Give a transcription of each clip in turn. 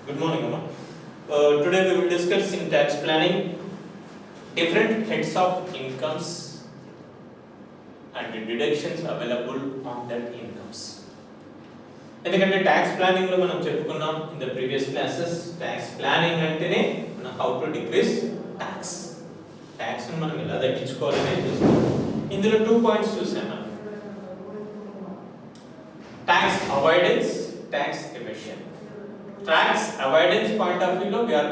Good morning, Amma. Today we will discuss in tax planning different heads of incomes and the deductions available on that incomes. ఎందుకంటే tax planning లో మనం చెప్పుకున్నాం in the previous classes tax planning అంటేనే మనం how to decrease tax ని మనం ఎలా తగ్గించుకోవాలని చూస్తాం. ఇందులో 2 పాయింట్స్ చూసాం మనం. Tax avoidance, tax evasion. Tax avoidance point of view, we are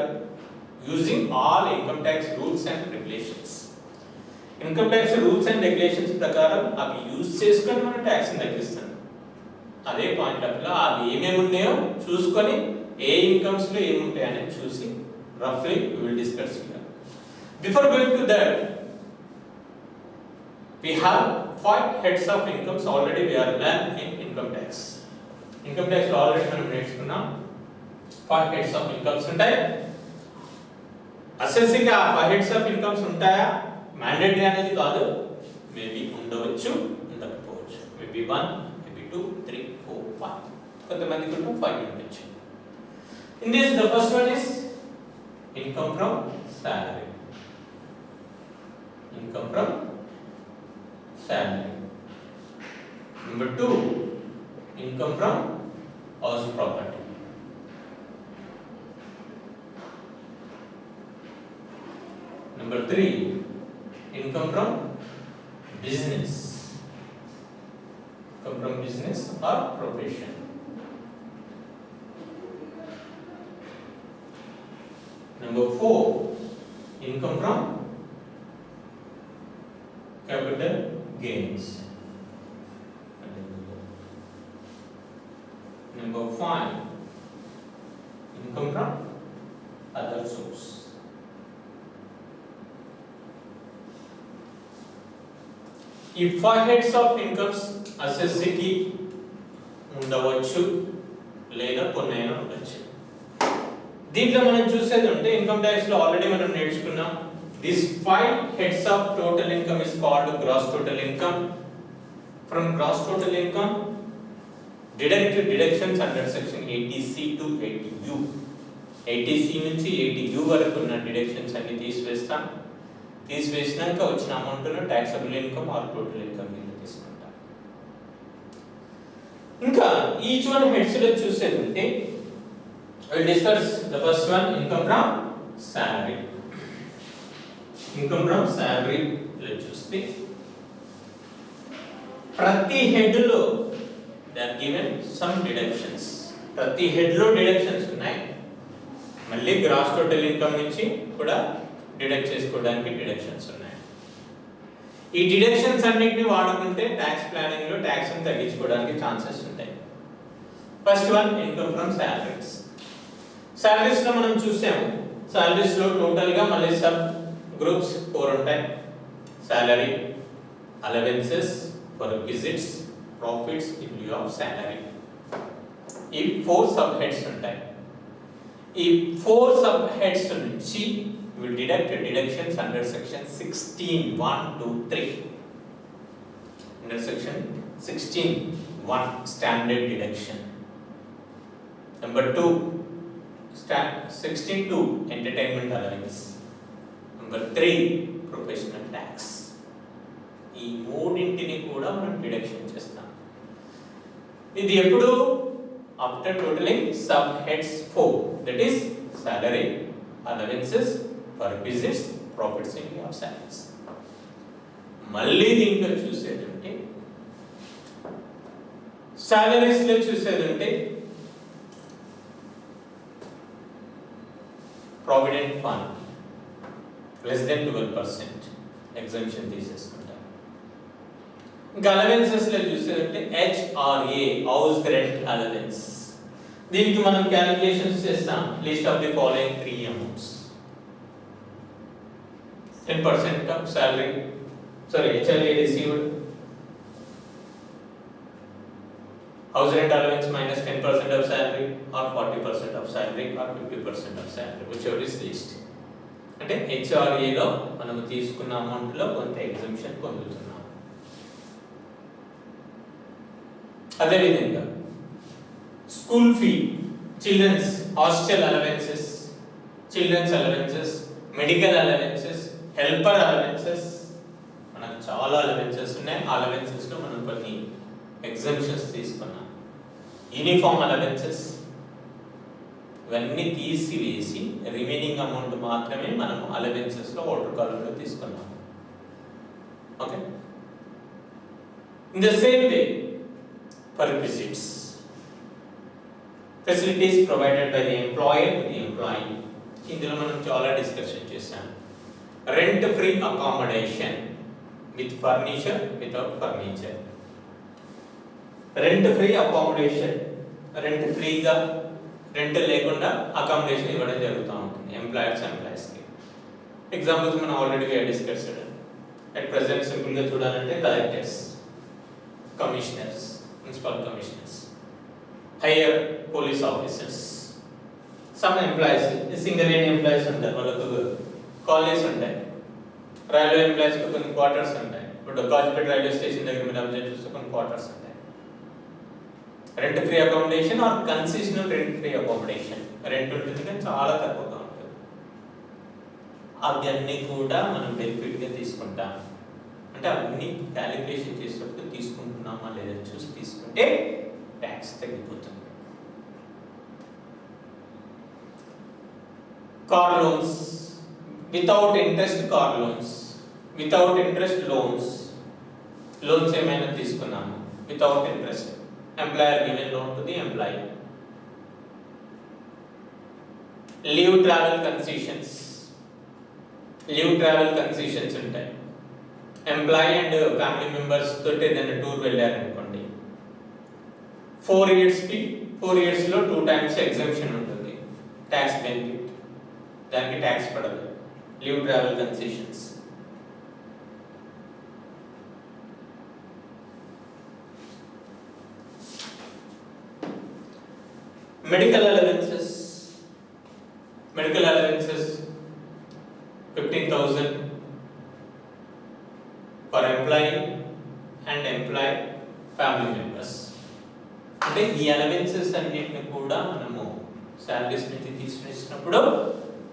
using all income tax rules and regulations. Income tax rules and regulations ప్రకారం అవి యూజ్ చేసుకొని మనం ట్యాక్స్ ని తగ్గిస్తాం. అదే పాయింట్ ఆఫ్ లో అవి ఏమేమి ఉన్నాయో చూసుకొని ఏ ఇన్కమ్స్ లో ఏముంటాయి అనేది చూసి రఫ్లీ we will discuss here. Before going to that, we have 5 heads of incomes already we are learned in income tax. Income tax లో ఆల్రెడీ మనం నేర్చుకున్నాం 5 heads of incomes ఉంటాయి. అసెస్సింగ్ ఆ 5 heads of incomes ఉంటాయా మ్యాండేటరీ అనేది కాదు, maybe ఉండవచ్చు ఉండకపోవచ్చు, మేబీ 1 మేబీ 2 3 4 5 కొంతమందికి 5 ఉండొచ్చు. In this the first one is income from salary. Income from salary. Number 2 income from house property. Number 3, income from business. Income from business or profession. Number 4, income from capital gains. Number 5, income from other source. ఈ 5 heads of incomes అసెస్సికి ఉండవచ్చు లేదా కొన్నైనా ఉండొచ్చు. దీంట్లో మనం చూసేది ఉంటే income tax లో already మనం నేర్చుకున్నాం. This 5 heads of total income is called gross total income. From gross total income, deduct deductions under section 80C to 80U. 80C నుంచి 80U వరకు ఉన్న డిడక్షన్స్ అన్ని తీసివేస్తాం. తీసివేసినాక వచ్చిన అమౌంట్ ను taxable income or total income కింద తీసుకుంటాం. ఇంకా ఈచ్ వన్ హెడ్స్ లో చూసేది ఉంటే will discuss the first one income from salary. Income from salary లో చూస్తే ప్రతి హెడ్ లో they are given some deductions. ప్రతి హెడ్ లో డిడక్షన్స్ ఉన్నాయి. మళ్ళీ గ్రాస్ టోటల్ ఇన్కమ్ నుంచి కూడా డిడక్ట్ చేసుకోవడానికి డిడక్షన్స్ ఉన్నాయి. ఈ డిడక్షన్స్ అన్నిటిని వాడుకుంటే ట్యాక్స్ ప్లానింగ్ లో ట్యాక్స్ ని తగ్గించుకోవడానికి ఛాన్సెస్ ఉంటాయి. First one income from salaries. Salaries లో మనం చూసాము, సాలరీస్ లో టోటల్ గా మళ్ళీ సబ్ గ్రూప్స్ 4 ఉంటాయి. Salary, allowances, perquisites, profits in lieu of salary. ఈ 4 సబ్ హెడ్స్ ఉంటాయి. ఈ 4 సబ్ హెడ్స్ నుంచి will deduct deductions under section 16 1 2 3. Under section 16 1 standard deduction. Number 2 16 2 entertainment allowance. Number 3 professional tax. ఈ మూడింటిని కూడా మనం డిడక్షన్ చేస్తాం. ఇది ఎప్పుడు after totaling sub heads 4, that is salary, allowances, perquisites, profits in lieu of salaries. మళ్ళీ దీంట్లో చూసేదంటే సాలరీస్ లో చూసేదంటే provident fund less than 12% exemption తీసేసుకుంటాం. ఇంకా అలవెన్సెస్ లో చూసేదంటే HRA హౌస్ రెంట్ అలవెన్స్. దీనికి మనం క్యాలిక్యులేషన్స్ చేస్తాం. List of the following 3 amounts. 10% of salary, HRA received, house rent allowance minus 10% of salary or 40% of salary or 50% of salary, whichever is least. అంటే HRA లో మనం తీసుకున్న amount లో కొంత exemption పొందుతున్నాం. అదే విధంగా school fee children's hostel allowances, children's allowances, medical allowances, helper allowances, మనకు చాలా అలవెన్సెస్ ఉన్నాయి. ఆ అలవెన్సెస్ లో మనం కొన్ని ఎగ్జామ్షన్స్ తీసుకున్నాం. యూనిఫామ్ అలవెన్సెస్ ఇవన్నీ తీసివేసి రిమైనింగ్ అమౌంట్ మాత్రమే మనం అలవెన్సెస్ లో అవుటర్ కాలంలో తీసుకున్నాం. Okay, in the same way for requisites, facilities provided by the employer to the employee. ఇందులో మనం చాలా డిస్కషన్ చేసాం. Rent free accommodation with furniture, without furniture. Rent free accommodation, rent ఫ్రీగా, రెంట్ లేకుండా అకామిడేషన్ ఇవ్వడం జరుగుతూ ఉంటుంది ఎంప్లాయర్స్ కి. ఎగ్జాంపుల్స్ మనం already discussed. At present simple గా చూడాలంటే collectors, commissioners, municipal commissioners, hire police officers, some employees, single line employees ఉంటారు, వాళ్ళకు కాలనీస్ ఉంటాయి. రైల్వే ఎంప్లాయీస్ కి కొన్ని క్వార్టర్స్ ఉంటాయి. ఇప్పుడు కాజ్పేట్ రైల్వే స్టేషన్ దగ్గర మీరు అబ్జర్వ్ చేస్తే కొన్ని క్వార్టర్స్ ఉంటాయి. Rent free accommodation are concessional rent free accommodation. Rent ఉంటుంది కానీ చాలా తక్కువగా ఉంటుంది. అవన్నీ కూడా మనం బెనిఫిట్ గా తీసుకుంటాం. అంటే అవన్నీ క్యాలిక్యులేషన్ చేసేటప్పుడు తీసుకుంటున్నామా లేదా చూసి తీసుకుంటే ట్యాక్స్ తగ్గిపోతుంది. Car loans, without interest car loans, without interest loans. Loans ఏమైనా తీసుకున్నాము without interest, employer given loan to the employee. Leave travel concessions, leave travel concessions ఉంటాయి. ఎంప్లాయీ అండ్ ఫ్యామిలీ మెంబర్స్ తోటి ఏదైనా టూర్ వెళ్ళారనుకోండి, 4 years లో 2 times exemption ఉంటుంది, tax benefit, దానికి tax పడదు. Leave travel concessions. Medical allowances, medical allowances 15,000 for employee and employee family members. అంటే ఈ అలవెన్సెస్ అన్నిటిని కూడా మనము శాలరీస్ నుంచి తీసుకునేసినప్పుడు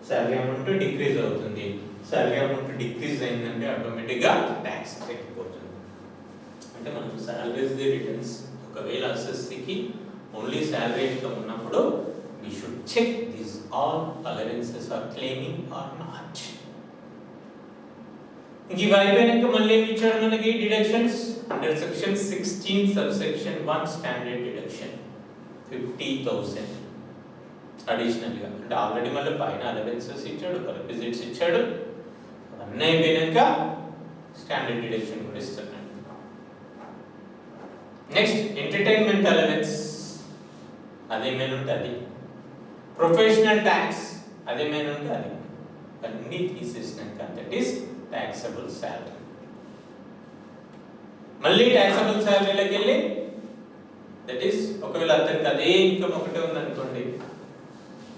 శాలరీ అమౌంట్ డిక్రీజ్ అవుతుంది. శాలరీ అమౌంట్ డిక్రీజ్ అయిందంటే ఆటోమేటిక్గా ట్యాక్స్ తగ్గిపోతుంది. అంటే మనం శాలరీస్ రిటర్న్స్ ఒకవేళ ఎస్ఎస్సికి ఓన్లీ శాలరీ ఇన్కమ్ ఉన్నప్పుడు we should check these all allowances are claiming or not. ఇవి అయిపోయినాక మళ్ళీ ఏమి ఇచ్చాడు మనకి deductions under section 16 subsection 1 standard deduction 50,000 additional గా. అంటే ఆల్రెడీ మళ్ళీ పైన అలవెన్సెస్ ఇచ్చాడు, రిక్విజిట్స్ ఇచ్చాడు, అన్నీ అయిపోయినాక స్టాండర్డ్ డిడక్షన్ కూడా ఇస్తున్నాడు. నెక్స్ట్ ఎంటర్టైన్మెంట్ అలవెన్స్, అదేమైనా ఉంటే అది. ప్రొఫెషనల్ ట్యాక్స్ అదేమైనా ఉంటే అది. అన్నీ తీసేసినాక దట్ ఈస్ taxable salary. మళ్ళీ taxable salaryలోకి వెళ్ళి దట్ ఈస్ ఒకవేళ అతనికి అదే ఇన్కమ్ ఒకటే ఉందనుకోండి,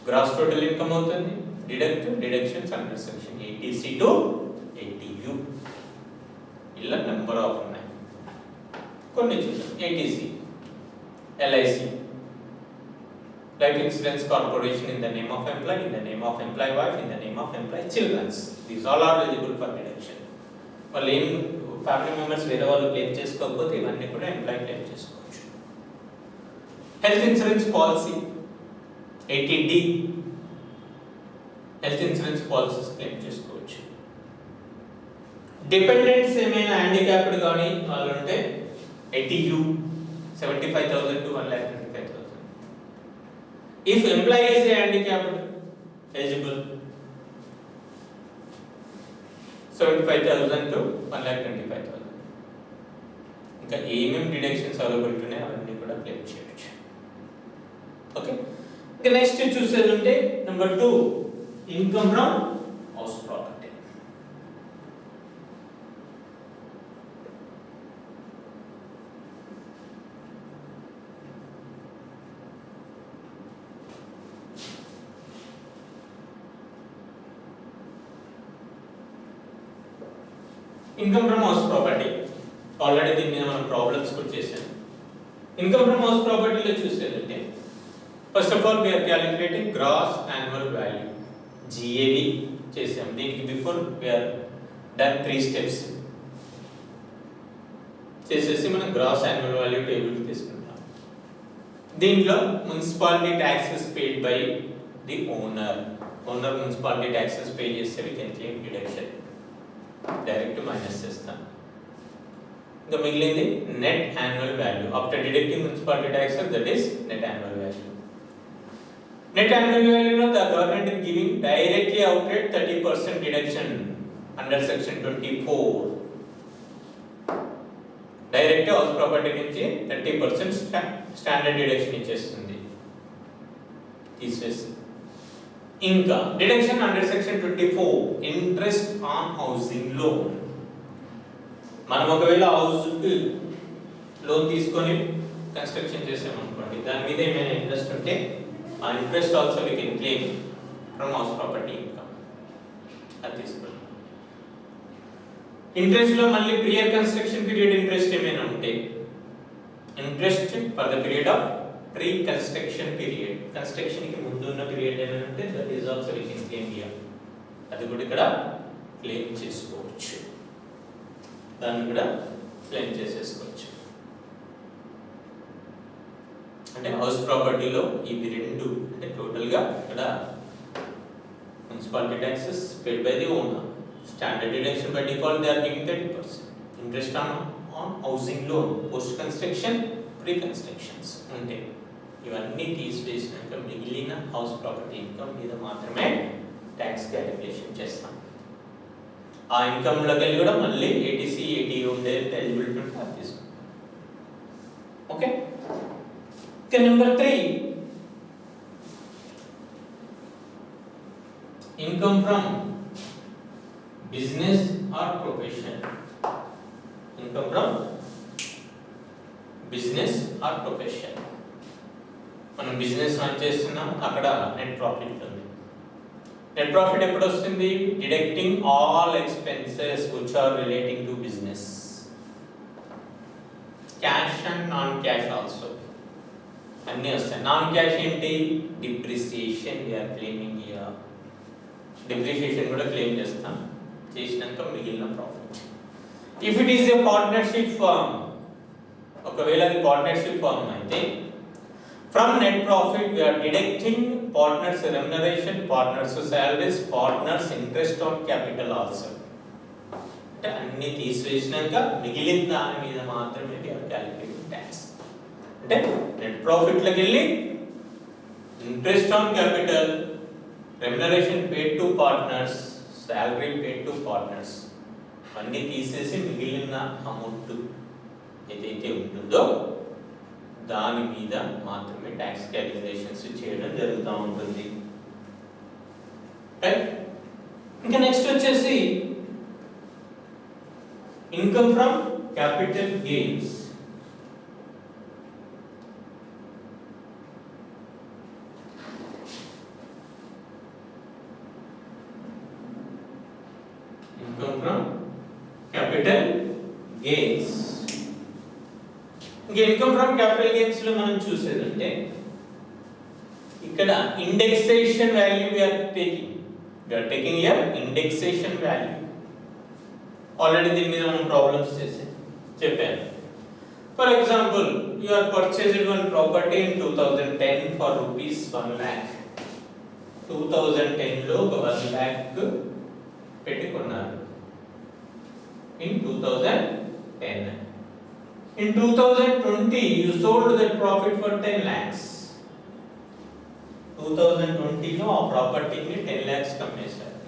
గ్రాస్ టోటల్ ఇన్కమ్ అవుతుంది, deductions under section 80C to 80U. ఇలా నెంబర్ ఆఫ్ ఉన్నాయి. కొన్ని చూద్దాం. 80C LIC, life insurance corporation in the name of employee, in the name of employee wife, in the name of employee children's. These all are eligible for deduction. వాళ్ళు ఏం family members వేరే వాళ్ళు claim చేసుకోకపోతే ఇవన్నీ కూడా employee claim చేసుకోవచ్చు. Health insurance policy 80D, health insurance policies claim చేసుకోవచ్చు. Dependents ఏమైనా హ్యాండిక్యాప్డ్ కానీ వాళ్ళు ఉంటే 80U 75,000 to 1,25,000. If employee is handicapped, eligible 75,000 to 1,25,000. ఇంకా ఏమేమి డిడక్షన్స్ అవైలబుల్ ఉన్నాయి అవన్నీ కూడా క్లెయిమ్ చేయొచ్చు. ఓకే, ఇంకా నెక్స్ట్ చూసేది ఉంటే number 2 income from house property. Income from house property already దీని మీద మనం ప్రాబ్లమ్స్ కూడా చేసాం. ఇన్కమ్ ఫ్రమ్ హౌస్ ప్రాపర్టీలో చూసేదంటే first of all we are calculating gross annual value GAV చేసాం. దీనికి before we are done 3 steps చేసేసి మనం గ్రాస్ యాన్యువల్ వాల్యూ టేబుల్ తీసుకుంటాం. దీంట్లో municipality taxes paid by the owner municipality taxes pay చేస్తే we can claim deduction direct minus చేస్తాం. ఇంకా మిగిలింది net annual value after deducting municipality taxes, that is net annual value. Net annual వాల్యూలో the government is giving directly outright 30% deduction under section 24. Direct house property నుంచి 30% standard deduction ఇచ్చేస్తుంది తీసేసి. ఇంకా deduction under section 24 interest on housing loan. మనం ఒకవేళ house loan తీసుకొని construction చేసామనుకోండి, దాని మీద ఏమైనా ఇంట్రెస్ట్ ఉంటే ఆ interest also we can claim from house property income. అది తీసుకోండి. ఇంట్రెస్ట్ లో మళ్ళీ ప్రియర్ కన్స్ట్రక్షన్ పీరియడ్ ఇంట్రెస్ట్ ఏమైనా ఉంటే interest for the period of pre construction period, construction కి ముందు ఉన్న పీరియడ్ ఏమైనా ఉంటే that is also we can claim here. అది కూడా ఇక్కడ క్లెయిమ్ చేసుకోవచ్చు, దాన్ని కూడా క్లెయిమ్ చేసేసుకోవచ్చు. అంటే హౌస్ ప్రాపర్టీలో ఇవి రెండు, అంటే టోటల్ గా ఇక్కడ municipality taxes paid by the owner, standard deduction by default they are giving 30%, interest on housing loan, post construction, pre constructions ఉంటే ఇవన్నీ తీసివేసినాక మిగిలిన హౌస్ ప్రాపర్టీ ఇన్కమ్ మీద మాత్రమే ట్యాక్స్ క్యాలిక్యులేషన్ చేస్తాం. ఆ ఇన్కమ్ లోకి వెళ్ళి కూడా మళ్ళీ ఏటీసీ ఏటీ ఉండే ఎలిజిబిలిటీ ఉంటే అది తీసుకుంటాం. ఓకే. ఇక number 3, income from business or profession. Income from business or profession. మనం బిజినెస్ రన్ చేస్తున్నాం, అక్కడ నెట్ ప్రాఫిట్ ఉంది. నెట్ ప్రాఫిట్ ఎప్పుడు వస్తుంది? Deducting all expenses which are relating to business, cash and non cash also అన్నీ వస్తాయి. Non cash ఏంటి? Depreciation we are claiming here. Depreciation కూడా క్లెయిమ్ చేస్తాం. చేసినాక మిగిలిన profit. If it is a partnership firm, ఒకవేళ అది పార్ట్నర్షిప్ ఫర్మ్ అయితే from net profit we are deducting partners remuneration, partners salaries, partners interest on capital also. అంటే అన్ని తీసివేసినాక మిగిలిన దాని మీద మాత్రమే వి ఆర్ క్యాలిక్యులేటింగ్ ట్యాక్స్. అంటే నెట్ ప్రాఫిట్ లోకి వెళ్ళి interest on capital, remuneration paid to partners, salary paid to partners అన్ని తీసేసి మిగిలిన అమౌంట్ ఏదైతే ఉంటుందో దాని మీద మాత్రమే ట్యాక్స్ క్యాలిక్యులేషన్స్ చేయడం జరుగుతూ ఉంటుంది. రైట్. ఇంకా నెక్స్ట్ వచ్చేసి income from capital gains. Income from capital gains. ఇంకా ఇన్కమ్ ఫ్రమ్ క్యాపిటల్ గెయిన్స్ లో మనం చూసేదంటే ఇక్కడ indexation value we are taking here indexation value. Already దీని మీద మనం ప్రాబ్లమ్స్ చెప్పాను. For example, you are purchased one property in 2010 for rupees 1 lakh. 2010 లో 1 lakh పెట్టుకున్నారు in 2010. In 2020 you sold that profit for 10 lakhs. 2020 లో ఆ ప్రాపర్టీని 10 lakhs కమ్మేశారు.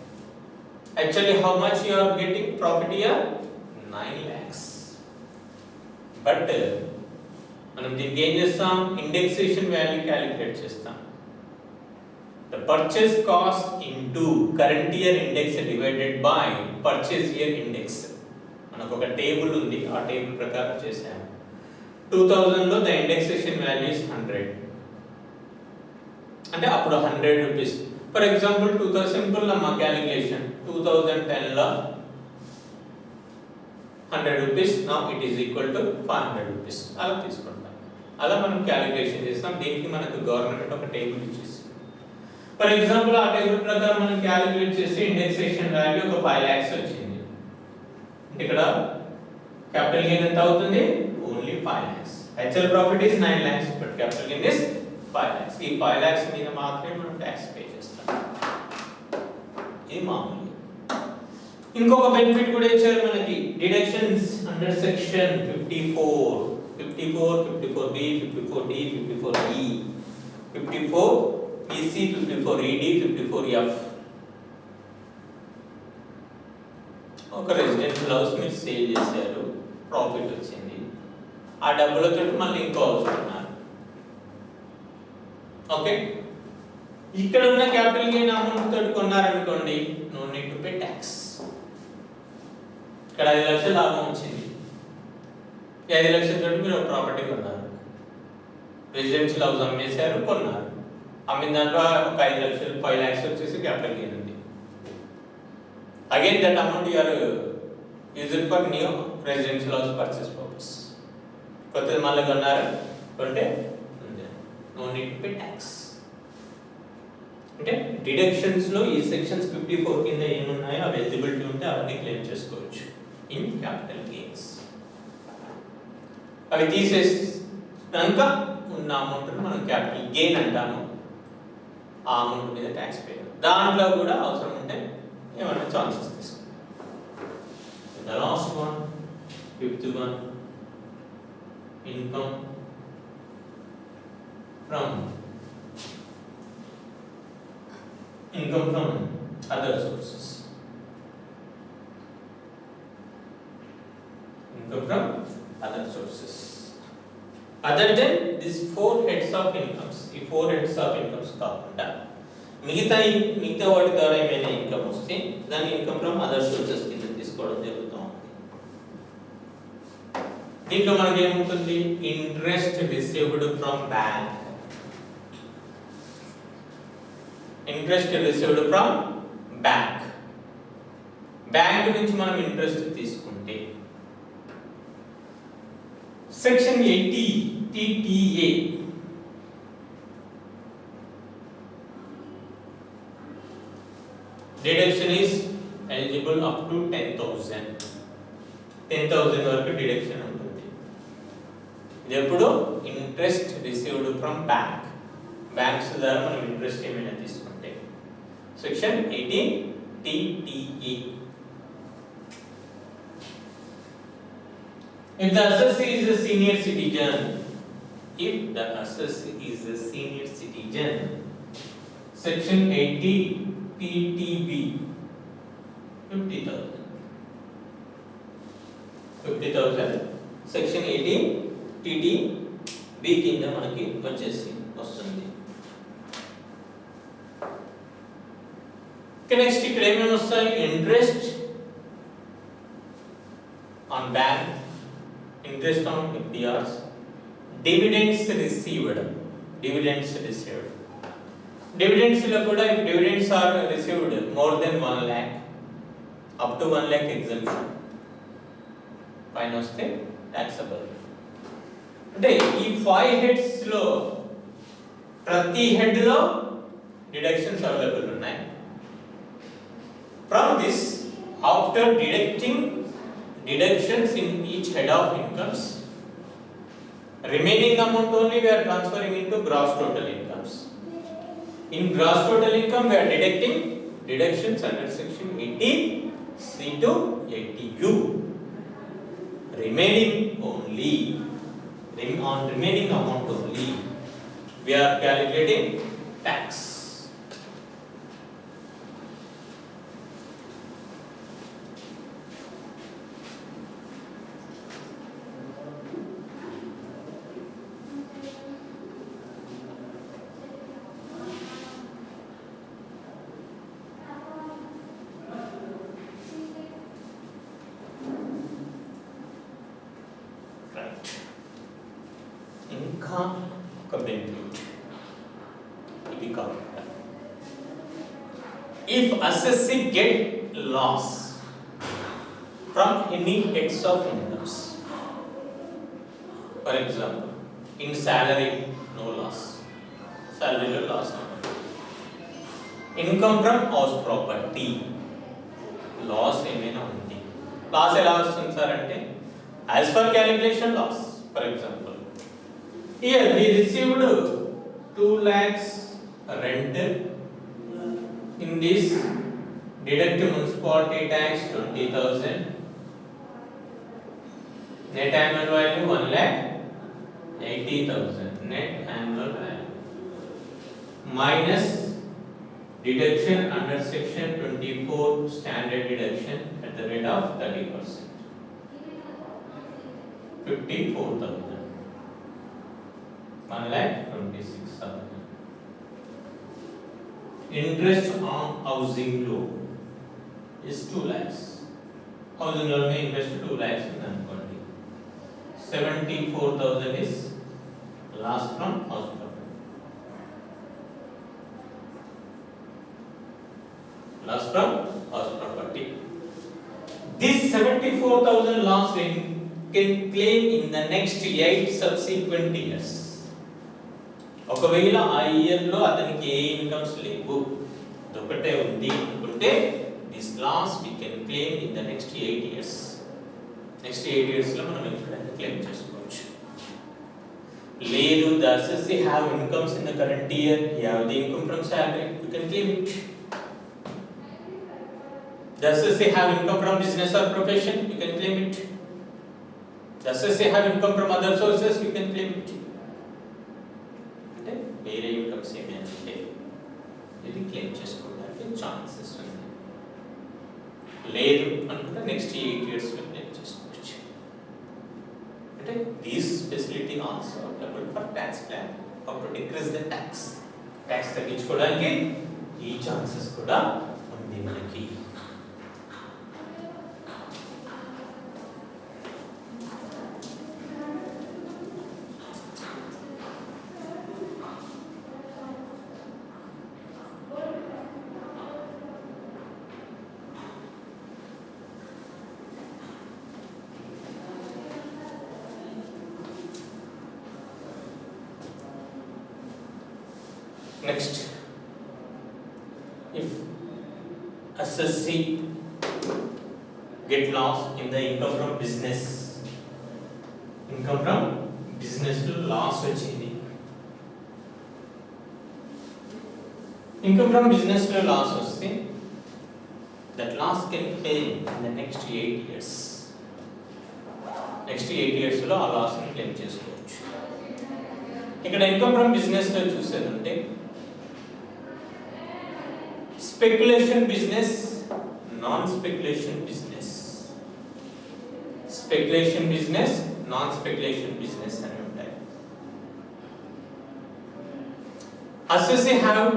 Actually how much you are getting profit here? 9 lakhs. But మనం దీనికి ఏం చేస్తాం? Indexation value calculate చేస్తాం. The purchase cost into current year index divided by purchase year index. మనకు ఒక టేబుల్ ఉంది, ఆ టేబుల్ ప్రకారం చేసాము. 2000 లో ద ఇండెక్సేషన్ వాల్యూ ఇస్ 100, అంటే అప్పుడు 100 రూపీస్. ఫర్ ఎగ్జాంపుల్ 2000 సింపుల్ మా క్యాలిక్యులేషన్ 2010 లో 100 rupees, now it is equal to 500 rupees అలా తీసుకుంటాం. అలా మనం క్యాలిక్యులేషన్ చేస్తాం. దీనికి మనకు గవర్నమెంట్ ఒక టేబుల్ ఇచ్చేసి, ఫర్ ఎగ్జాంపుల్ ఆ టేబుల్ ప్రకారం మనం క్యాలిక్యులేట్ చేస్తే ఇండెక్సేషన్ వాల్యూ ఒక 5 lakhs వచ్చింది. ఇక్కడ క్యాపిటల్ గెయిన్ ఎంత అవుతుంది? Only 5 lakhs. Actual profit is 9 lakhs, but capital gain is 5 lakhs. ఈ 5 lakhs మీద మాత్రమే మనం ట్యాక్స్ పే చేస్తాం. ఇది మామూలు. ఇంకొక బెనిఫిట్ కూడా ఇచ్చారు మనకి, deductions under section 54, 54B, 54D, 54E, 54BC, 54ED, 54F. ఒక రెసిడెన్షియల్ హౌస్ మీరు సేల్ చేశారు, ప్రాఫిట్ వచ్చింది, ఆ డబ్బులతో మళ్ళీ ఇంకో హౌస్ కొన్నారు. ఓకే, ఇక్కడ ఉన్న క్యాపిటల్ గెయిన్ అమౌంట్ తోటి కొన్నారనుకోండి, no need to pay tax. ఇక్కడ 5 లక్షల లాభం వచ్చింది, 5 లక్షల తోటి మీరు ఒక ప్రాపర్టీ కొన్నారు, రెసిడెన్షియల్ హౌస్ అమ్మేశారు, కొన్నారు, అమ్మిన దాంట్లో ఒక 5 లక్షలు 5 lakhs వచ్చేసి క్యాపిటల్ గెయిన్ ఉంది. Again that amount you are used for new residential house purchase purpose. కొత్తది మళ్ళీ కొన్నారు, కొంటే no need to pay tax. అంటే డిడక్షన్స్ లో ఈ సెక్షన్స్ 54 కింద ఏమున్నాయో అవి ఎలిజిబిలిటీ ఉంటే అవన్నీ క్లెయిమ్ చేసుకోవచ్చు ఇన్ క్యాపిటల్ గెయిన్స్. అవి తీసేసినాక ఉన్న అమౌంట్ మనం క్యాపిటల్ గెయిన్ అంటాము. ఆ అమౌంట్ మీద ట్యాక్స్ పే. దాంట్లో కూడా అవసరం ఉంటే ఏమైనా ఛాన్సెస్ తీసుకుంటాం. The last one, 5th one, income from other sources. Income from other sources. Other than these 4 heads of incomes, ఈ 4 heads of incomes కాకుండా మిగతా వాటి ద్వారా ఏమైనా ఇన్కమ్ వస్తే దాన్ని ఇన్కమ్ ఫ్రమ్ అదర్ సోర్సెస్ కింద తీసుకోవడం జరుగుతూ ఉంది. దీంట్లో మనకి ఏముంటుంది? Interest received from bank. Interest received from bank. Bank నుంచి మనం ఇంట్రెస్ట్ తీసుకుంటే section 80 TTA deduction is eligible up to 10,000. 10,000 వరకు డిడక్షన్ ఉంటుంది. ఇది ఎప్పుడు? Interest received from bank. Banks ద్వారా మనం ఇంట్రెస్ట్ ఏమైనా తీసుకుంటే section 80 TTA. If the assessee is a senior citizen, section 80 TTB 50,000 section 80 TTB కింద మనకి వచ్చేసి వస్తుంది. నెక్స్ట్ ఇక్కడ ఏమేమి వస్తాయి? Interest on bank, interest on FDRs, dividends received. Dividends లో కూడా if dividends are received more than 1 lakh, up to 1 lakh exemption పైన వస్తే taxable. అంటే ఈ 5 heads లో ప్రతి హెడ్ లో డిడక్షన్స్ అవైలబుల్ ఉన్నాయి. From this, after deducting deductions in each head of incomes, remaining amount only we are transferring into gross total incomes. In gross total income we are deducting deductions under section 80C to 80U. Remaining amount only we are calculating tax. ఇంకా ఒక benefit ఇది కాకుండా, if assessee get loss from any heads of incomes, for example In salary, no loss. Salary లో loss ఉంటుంది. Income from house property, loss ఏమైనా ఉంది. Loss ఎలా వస్తుంది సార్ అంటే as per calculation loss. For example here we received 2 lakhs rent. In this deduct municipality tax 20,000. Net annual value 1,80,000. Net annual value minus deduction under section 24 standard deduction at the rate of 30%. 54,000. 1,26,000. Interest on housing loan is 2 lakhs. Housing loan में interest 2 lakhs है अनुकोंడి. 74,000 is loss from house property. Loss from house property. This 74,000 loss we can claim in the next 8 subsequent years. ఒకవేళ ఆ year లో అతనికి ఏ incomes లేవు, ఒకటే ఉంది అనుకుంటే this loss we can claim in the next 8 years. Next 8 years లో మనం ఎప్పుడైనా క్లెయిమ్ చేసుకోవచ్చు. లేదు the assessee have incomes in the current year, he have the income from salary, you can claim it. The assessee have income from business or profession, you can claim it. The assessee have income from other sources, you can claim it. వేరే incomes ఏమైనా ఉంటే ఇది claim చేసుకోవడానికి chances ఉన్నాయి. లేదు అనుకుంటే next 8 years లో claim చేసుకోవచ్చు. అంటే these facility also available for tax plan. How to decrease the tax, tax తగ్గించుకోవడానికి ఈ ఛాన్సెస్ కూడా ఉంది మనకి. Next, if assessee get loss in the income from business, income from business లో లాస్ వచ్చింది, income from business లో loss వస్తే that loss can claim in the next 8 years. Next 8 years లో ఆ లాస్ ని క్లెయిమ్ చేసుకోవచ్చు. ఇక్కడ ఇన్కమ్ ఫ్రమ్ బిజినెస్ లో చూసారంటే speculation business, non speculation business, speculation business, non speculation business అని ఉంటాయి. Assessee have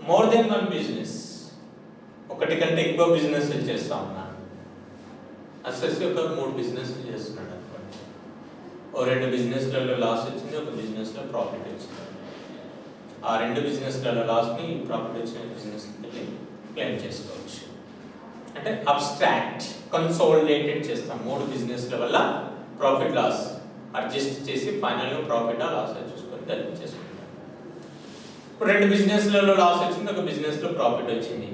more than one business, ఒకటి కంటే ఎక్కువ బిజినెస్ చేస్తా ఉన్నాను. అసెస్సీ ఒక 3 బిజినెస్ చేస్తున్నాడు అనుకోండి. ఓ 2 బిజినెస్లలో లాస్ వచ్చింది, ఒక బిజినెస్ లో ప్రాఫిట్ వచ్చింది. ఆ 2 బిజినెస్లలో లాస్ ని ప్రాఫిట్ వచ్చిన బిజినెస్ క్లెయిమ్ చేసుకోవచ్చు. అంటే అబ్స్ట్రాక్ట్ కన్సాలిడేటెడ్ చేస్తాం. 3 బిజినెస్ల వల్ల ప్రాఫిట్ లాస్ అడ్జస్ట్ చేసి ఫైనల్ గా ప్రాఫిట్ ఆ లాస్ చూసుకొని కలిపి చేసుకుంటాం. ఇప్పుడు 2 బిజినెస్లలో లాస్ వచ్చింది, ఒక బిజినెస్ లో ప్రాఫిట్ వచ్చింది.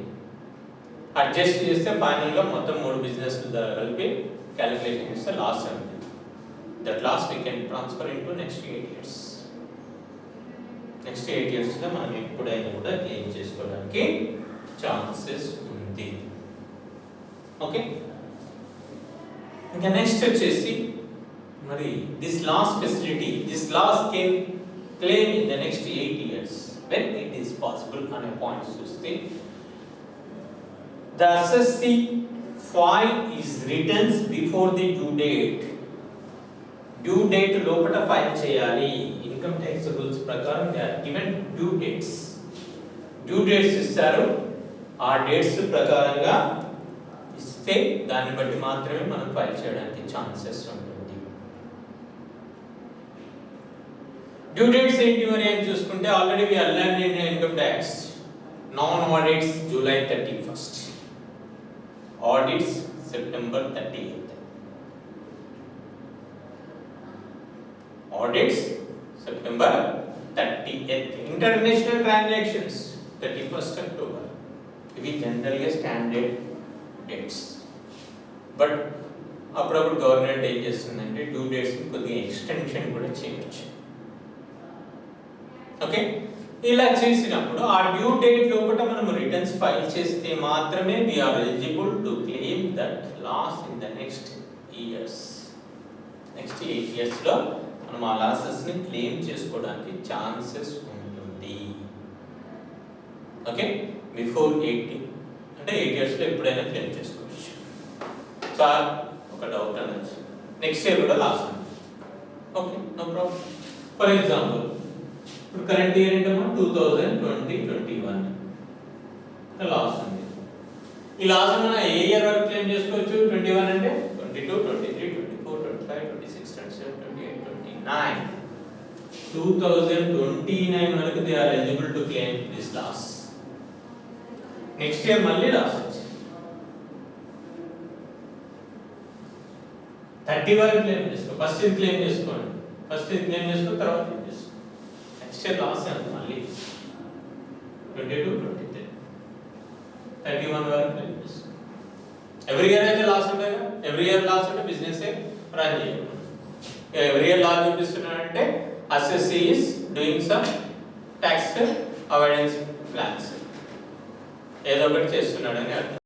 అడ్జస్ట్ చేస్తే ఫైనల్ గా మొత్తం 3 బిజినెస్లు కలిపి క్యాలిక్యులేషన్ చేస్తే లాస్ అవుతుంది. That loss we can transfer into next 8 years. Next 8 years లో మనం ఎప్పుడైనా కూడా క్లెయిమ్ చేసుకోవడానికి ఛాన్సెస్ ఉంది. ఓకే, ఇంకా నెక్స్ట్ వచ్చేసి మరి this loss facility, this loss can claim in the next 8 years when it is possible అనే పాయింట్స్ చూస్తే the assessee file is returns before the due date. Due date లోపల file చేయాలి. Income tax rules ప్రకారం they are given due dates. Due dates ఇస్తారు, ఆ dates ప్రకారంగా ఇస్తే దాన్ని బట్టి మాత్రమే మనం ఫైల్ చేయడానికి ఛాన్సెస్ ఉంటుంది. డ్యూ డేట్స్ ఏంటి మరి అని చూసుకుంటే already we learned in income tax. Non audits July 31st, audits September 30th. Audits September 30th. International transactions 31st October. ఇవి జనరల్గా స్టాండర్డ్ డేట్స్. బట్ అప్పుడప్పుడు గవర్నమెంట్ ఏం చేస్తుందంటే డ్యూ డేట్స్ కొద్దిగా ఎక్స్టెన్షన్ కూడా చేయవచ్చు. ఓకే, ఇలా చేసినప్పుడు ఆ డ్యూ డేట్ లోపల మనం రిటర్న్స్ ఫైల్ చేస్తే మాత్రమే we are eligible to claim that loss in the next years. Next 8 years లో మనం ఆ లాసెస్ ని క్లెయిమ్ చేసుకోవడానికి ఛాన్సెస్ ఉంటుంది. ఓకే, బిఫోర్ 80 అంటే 8 years లో ఎప్పుడైనా క్లెయిమ్ చేసుకోవచ్చు. సార్ ఒక డౌట్ అనొచ్చు, నెక్స్ట్ ఇయర్ కూడా లాస్ ఉంది. Okay, no problem. For example ఇప్పుడు కరెంట్ ఇయర్ ఏంటమ్మా 2020-21 లాస్ ఉంది. ఈ లాస్ మనం ఏ ఇయర్ వరకు క్లెయిమ్ చేసుకోవచ్చు? 21 అంటే 22, 23, 24, 25, 26, 27, 28, 29. 2029 వరకు they are eligible to claim this loss. Next year మళ్ళీ లాస్ వచ్చింది, 30 వరకు క్లెయిమ్ చేసుకో. ఫస్ట్ ఇది క్లెయిమ్ చేసుకోండి, ఫస్ట్ ఇది క్లెయిమ్ చేసుకో, తర్వాత ఇది చేసుకో. నెక్స్ట్ ఇయర్ లాస్ ఎంత? మళ్ళీ 22, 23, 31 వరకు క్లెయిమ్ చేసుకో. ఎవ్రీ ఇయర్ అయితే లాస్ ఉంటాయి. ఎవ్రీ ఇయర్ లాస్ అంటే బిజినెస్ రన్ చేయాలి. ఎవ్రీ ఇయర్ లాస్ చూపిస్తున్నాడంటే assessee is doing some tax avoidance plans, ఏదో ఒకటి చేస్తున్నాడని అర్థం.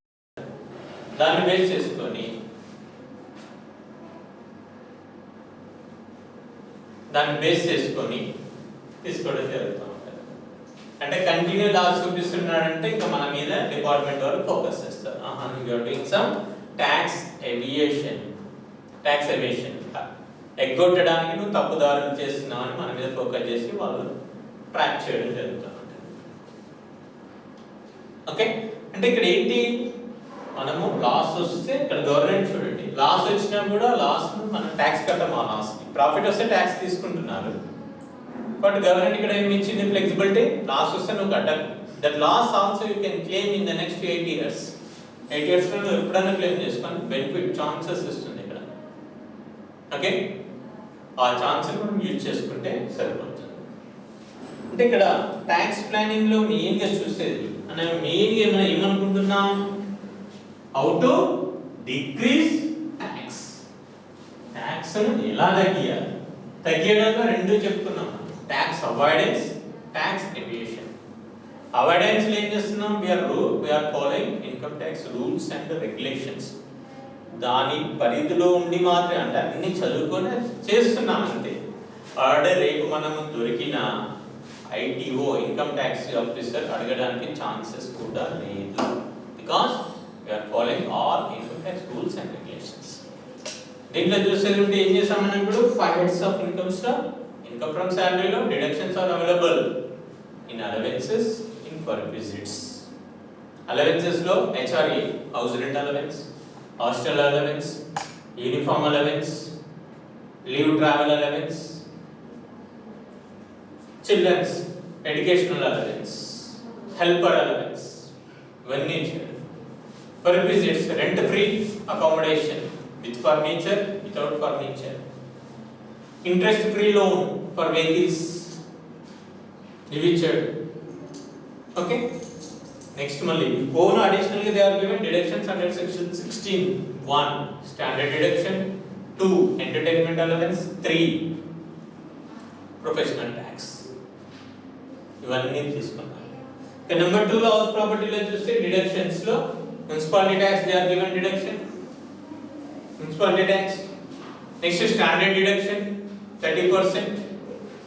దాన్ని బేస్ చేసుకొని తీసుకోవడం జరుగుతూ ఉంటుంది. అంటే కంటిన్యూ లాస్ చూపిస్తున్నాడంటే ఇంకా మన మీద డిపార్ట్మెంట్ వాళ్ళు ఫోకస్ చేస్తారు. You are doing some tax evasion, ఎగ్గొట్టడానికి నువ్వు తప్పుదారులు చేస్తున్నావు అని మన మీద ఫోకస్ చేసి వాళ్ళు ట్రాక్ చేయడం జరుగుతూ ఉంటుంది. ఓకే, అంటే ఇక్కడ ఏంటి, మనము లాస్ వస్తే ఇక్కడ గవర్నమెంట్ చూడండి, లాస్ వచ్చినా కూడా లాస్ మనం ట్యాక్స్ కట్టము. ఆ లాస్ ప్రాఫిట్ వస్తే ట్యాక్స్ తీసుకుంటున్నారు. బట్ గవర్నమెంట్ ఇక్కడ ఏమి ఇచ్చింది? ఫ్లెక్సిబిలిటీ. లాస్ వస్తే నువ్వు కట్టాలి. That loss also you can claim in the next 8 years. 8 years లో నువ్వు ఎప్పుడైనా క్లెయిమ్ చేసుకొని బెనిఫిట్ ఛాన్సెస్ ఇస్తుంది ఇక్కడ. ఓకే, ఆ ఛాన్స్ మనం యూజ్ చేసుకుంటే సరిపోతుంది. అంటే ఇక్కడ ట్యాక్స్ ప్లానింగ్ లో మెయిన్ గా చూసేది అంటే మెయిన్ గా మనం ఏమనుకుంటున్నాం, how to decrease tax. Tax ఎలా తగ్గియాలి? తగ్గించడంలో రెండు చెప్పుకున్నాం, tax avoidance, tax evasion. Avoidance ఏం చేస్తున్నాం? we are following income tax rules and regulations. దాని పరిధిలో ఉండి మాత్రమే, అంటే అన్ని చదువుకొని చేస్తున్నాం అంతే. ఆర్డర్ రేపు మనం దొరికిన ఐటీఓ ఇన్కమ్ ట్యాక్స్ ఆఫీసర్ అడగడానికి ఛాన్సెస్ కూడా లేదు. Because we are following all income tax rules and regulations. దీంట్లో చూసేది ఉంటే ఏం చేసాం మనం ఇప్పుడు 5 heads of income stuff. Income from salary లో deductions are available in allowances, in perquisites. Allowances లో HRA, house rent allowance, hostel allowance, uniform allowance, leave travel allowance, children's educational allowance, helper allowance, furniture. Perquisites, rent free accommodation with furniture, without furniture. Interest free loan for vehicles, debenture. Okay, next mali own additionally they are given deductions under section 16(1) standard deduction, 2 entertainment allowance, 3 professional tax. ఇవన్నీ తీసుకున్నాం. Number 2 లో house ప్రాపర్టీలో చూస్తే deductions లో municipality tax they are given deduction, municipality tax. Next standard deduction 30%.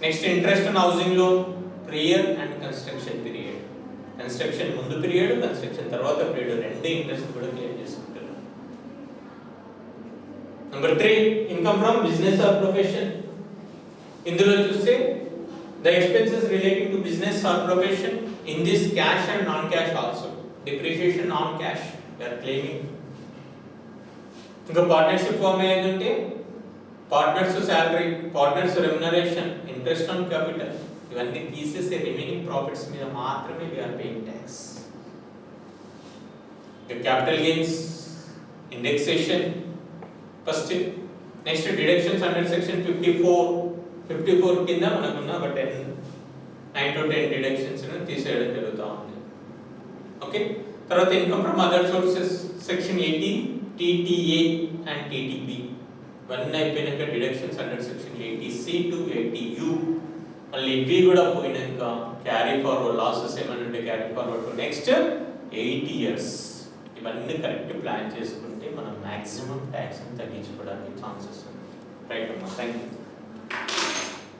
Next interest on housing loan, prior and construction period. Construction ముందు period, construction తర్వాత period రెండు interest కూడా claim చేసుకుంటున్నాం. Number 3 income from business or profession. ఇందులో చూస్తే the expenses relating to business or profession in this cash and non cash also. Depreciation non cash we are claiming. ఇంకా partnership firm ఏంటంటే partners salary, partners remuneration, interest on capital ఇవన్నీ తీసేసే remaining profits మీద మాత్రమే we are paying tax. The capital gains, indexation first. Next deductions under section 54 54 కింద మనకున్న ఒక 9 to 10 deductions తీసేయడం జరుగుతూ ఉంది. ఓకే, తర్వాత income from other sources section 80 TTA and TTB ఇవన్నీ అయిపోయినాక deductions under section 80C to 80U. మళ్ళీ ఇవి కూడా పోయినాక క్యారీ ఫార్వర్డ్ లాసెస్ ఏమైనా ఉంటే carry forward to next 8 years. ఇవన్నీ కరెక్ట్ ప్లాన్ చేసుకుంటే మనం మాక్సిమం ట్యాక్స్ తగ్గించుకోవడానికి ఛాన్సెస్ ఉంది. రైట్ అమ్మా, థ్యాంక్ యూ.